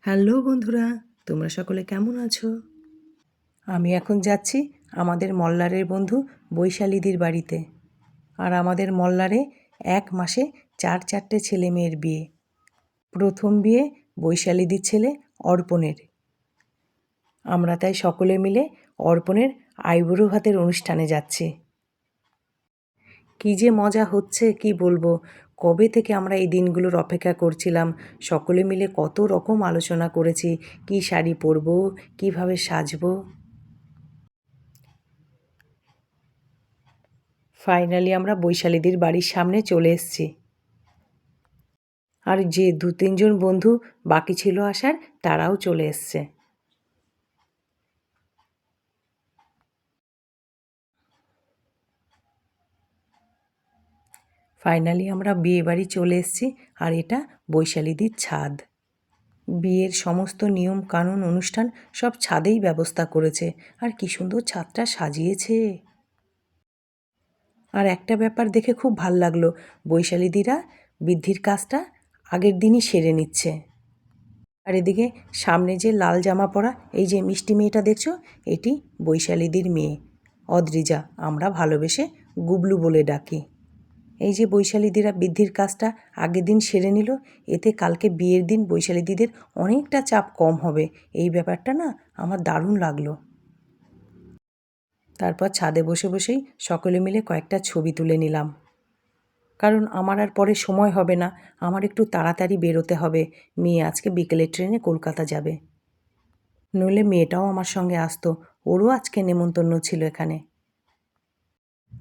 Hello বন্ধুরা, তোমরা সকলে কেমন আছো? আমি এখন যাচ্ছি আমাদের মল্লারের বন্ধু বৈশালীদির বাড়িতে। আর আমাদের মল্লারে ১ মাসে ৪ ছেলে মেয়ের বিয়ে। প্রথম বিয়ে বৈশালীদির ছেলে অর্পণের। আমরা তাই সকলে মিলে অর্পণের আইবুড়ো ভাতের অনুষ্ঠানে যাচ্ছি। কী যে মজা হচ্ছে কি বলবো। কবে থেকে আমরা এই দিনগুলোর অপেক্ষা করছিলাম। সকলে মিলে কত রকম আলোচনা করেছি, কী শাড়ি পরবো, কীভাবে সাজবো। ফাইনালি আমরা বৈশালীদির বাড়ির সামনে চলে এসেছি। আর যে ২-৩ জন বন্ধু বাকি ছিল আসার, তারাও চলে এসছে। ফাইনালি আমরা বিয়েবাড়ি চলে এসেছি। আর এটা বৈশালীদির ছাদ। বিয়ের সমস্ত নিয়ম কানুন অনুষ্ঠান সব ছাদেই ব্যবস্থা করেছে। আর কি সুন্দর ছাদটা সাজিয়েছে। আর একটা ব্যাপার দেখে খুব ভাল লাগলো, বৈশালীদিরা বৃদ্ধির কাজটা আগের দিনই সেরে নিচ্ছে। আর এদিকে সামনে যে লাল জামা পরা এই যে মিষ্টি মেয়েটা দেখছো, এটি বৈশালীদির মেয়ে অদ্রিজা। আমরা ভালোবেসে গুবলু বলে ডাকি। এই যে বৈশালীদিরা বৃদ্ধির কাজটা আগের দিন সেরে নিল, এতে কালকে বিয়ের দিন বৈশালীদিদের অনেকটা চাপ কম হবে। এই ব্যাপারটা না আমার দারুণ লাগলো। তারপর ছাদে বসে বসেই সকলে মিলে কয়েকটা ছবি তুলে নিলাম। কারণ আমার আর পরে সময় হবে না, আমার একটু তাড়াতাড়ি বেরোতে হবে। মেয়ে আজকে বিকেলের ট্রেনে কলকাতা যাবে। নইলে মেয়েটাও আমার সঙ্গে আসতো, ওরও আজকে নেমন্তন্ন ছিল এখানে।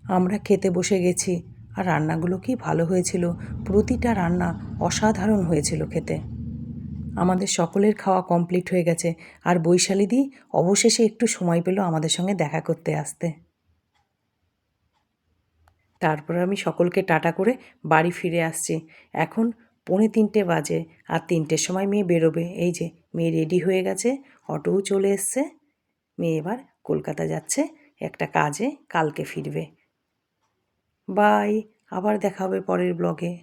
আমরা খেতে বসে গেছি। আর রান্নাগুলো কি ভালো হয়েছিল। প্রতিটা রান্না অসাধারণ হয়েছিল খেতে। আমাদের সকলের খাওয়া কমপ্লিট হয়ে গেছে। আর বৈশালীদি অবশেষে একটু সময় পেল আমাদের সঙ্গে দেখা করতে আসতে। তারপর আমি সকলকে টাটা করে বাড়ি ফিরে আসছি। এখন 2:45 বাজে। আর 3টের সময় মেয়ে বেরোবে। এই যে মেয়ে রেডি হয়ে গেছে, অটোও চলে এসছে। মেয়ে এবার কলকাতা যাচ্ছে একটা কাজে, কালকে ফিরবে। বাই, আবার দেখা হবে পরের ব্লগে।